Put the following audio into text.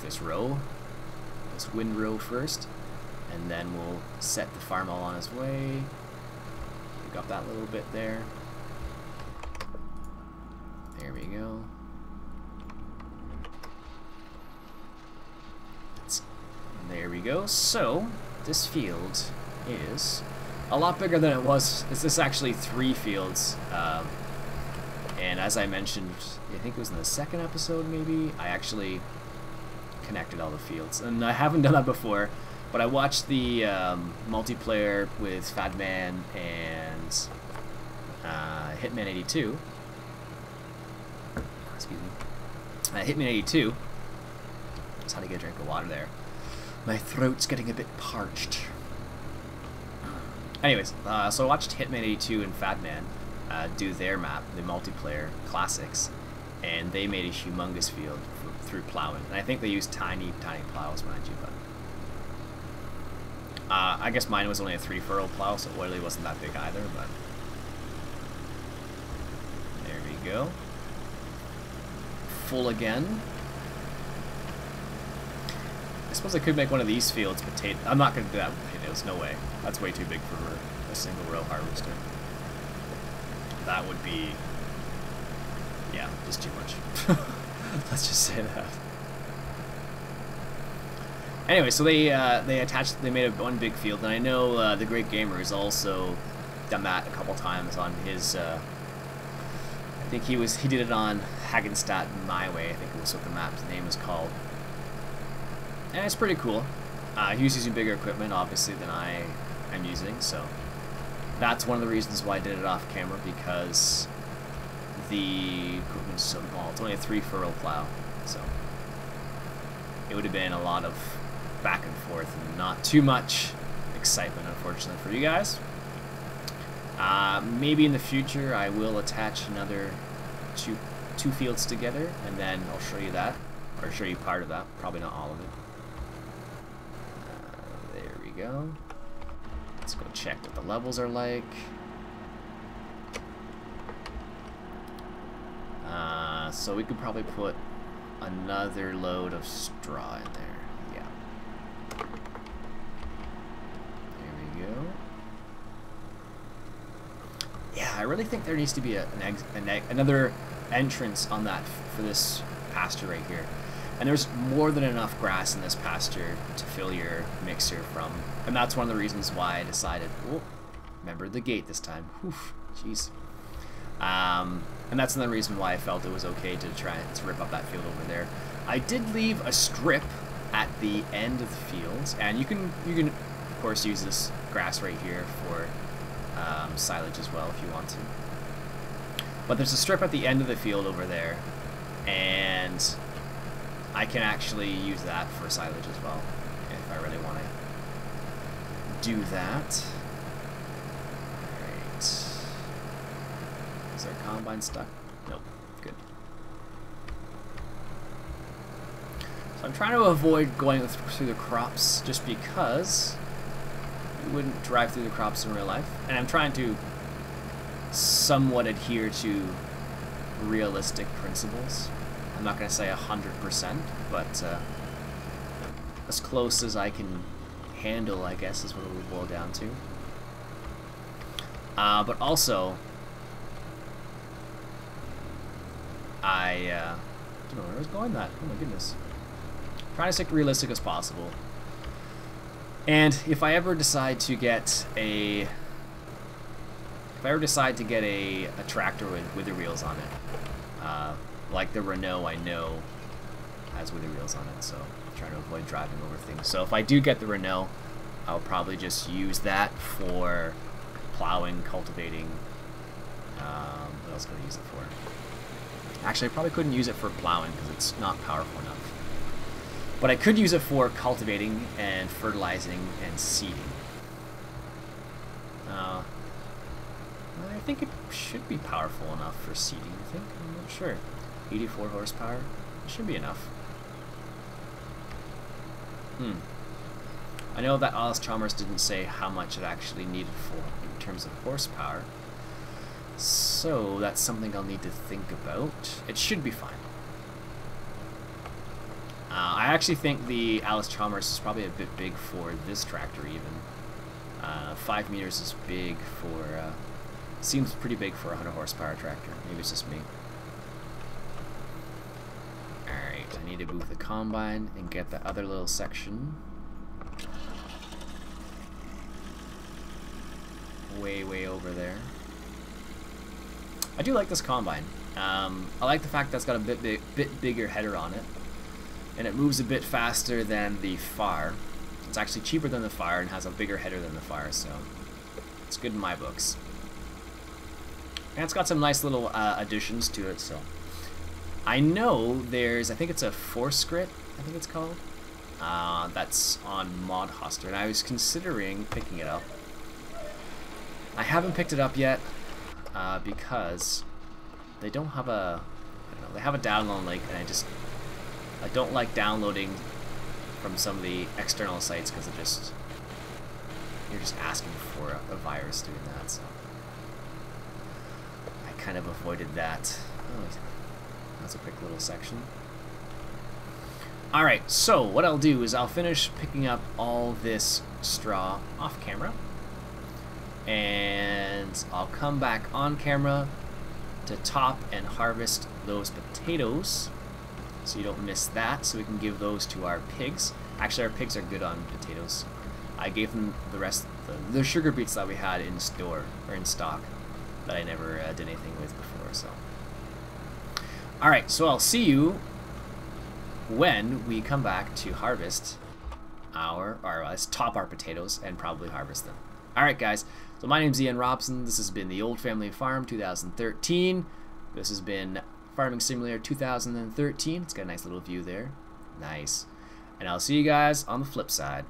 this row, this wind row first, and then we'll set the farm all on his way. Pick up that little bit there. There we go. There we go. So this field is a lot bigger than it was. This is actually 3 fields, and as I mentioned, I think it was in the second episode maybe, I actually connected all the fields, and I haven't done that before, but I watched the multiplayer with Fadman and Hitman 82. Excuse me. Hitman 82. Just had to get a drink of water there. My throat's getting a bit parched. Anyways, so I watched Hitman 82 and Fadman do their map, the multiplayer classics, and they made a humongous field through plowing. And I think they used tiny plows, mind you, but I guess mine was only a 3-furrow plow, so it really wasn't that big either, but there we go. Full again. I suppose I could make one of these fields potato. I'm not going to do that with potatoes, no way. That's way too big for a single row harvester. That would be, yeah, just too much. Let's just say that. Anyway, so they made one big field, and I know the Great Gamer has also done that a couple times on his. I think he did it on Hagenstadt My Way. I think it was what the map's name is called. And it's pretty cool. He was using bigger equipment, obviously, than I am using, so that's one of the reasons why I did it off camera, because the equipment's so small. It's only a 3-furrow plow, so it would have been a lot of back and forth and not too much excitement, unfortunately, for you guys. Maybe in the future I will attach another two fields together, and then I'll show you that, or show you part of that, probably not all of it. There we go. Let's go check what the levels are like. So we could probably put another load of straw in there. Yeah. There we go. Yeah, I really think there needs to be another entrance on that for this pasture right here. And there's more than enough grass in this pasture to fill your mixer from. And that's one of the reasons why I decided, oh, remember the gate this time. Oof, jeez. And that's another reason why I felt it was okay to try to rip up that field over there. I did leave a strip at the end of the field, and you can of course use this grass right here for silage as well if you want to. But there's a strip at the end of the field over there, and I can actually use that for silage as well if I really want to do that. Alright. Is our combine stuck? Nope. Good. So I'm trying to avoid going through the crops just because you wouldn't drive through the crops in real life. And I'm trying to somewhat adhere to realistic principles. I'm not going to say 100%, but as close as I can handle, I guess, is what it will boil down to. But also, I don't know where I was going that. Oh my goodness. I'm trying to stay realistic as possible. And if I ever decide to get a tractor with wither wheels on it, like the Renault I know has wither wheels on it, so I'm trying to avoid driving over things. So if I do get the Renault, I'll probably just use that for plowing, cultivating. What else could I use it for? Actually, I probably couldn't use it for plowing because it's not powerful enough. But I could use it for cultivating and fertilizing and seeding. I think it should be powerful enough for seeding, I think. I'm not sure. 84 horsepower. It should be enough. I know that Alice Chalmers didn't say how much it actually needed for in terms of horsepower. So that's something I'll need to think about. It should be fine. I actually think the Alice Chalmers is probably a bit big for this tractor even. 5 meters is big for, seems pretty big for a 100 horsepower tractor. Maybe it's just me. Alright, I need to move the combine and get the other little section. Way over there. I do like this combine. I like the fact that's got a bit bigger header on it. And it moves a bit faster than the Fire. It's actually cheaper than the Fire and has a bigger header than the Fire, so it's good in my books. And it's got some nice little additions to it, so. I know there's, I think it's a Force Grit, I think it's called. That's on Mod Hoster, and I was considering picking it up. I haven't picked it up yet because they don't have a, I don't know, they have a download link, and I don't like downloading from some of the external sites because you're just asking for a virus doing that, so I kind of avoided that. Oh, that's a quick little section. Alright, so what I'll do is I'll finish picking up all this straw off camera, and I'll come back on camera to top and harvest those potatoes, so you don't miss that, so we can give those to our pigs. Actually, our pigs are good on potatoes. I gave them the rest, the sugar beets that we had in store, or in stock, that I never did anything with before, so. Alright, so I'll see you when we come back to harvest let's top our potatoes and probably harvest them. Alright guys, so my name's Ian Robson. This has been the Old Family Farm 2013. This has been Farming Simulator 2013. It's got a nice little view there. Nice. And I'll see you guys on the flip side.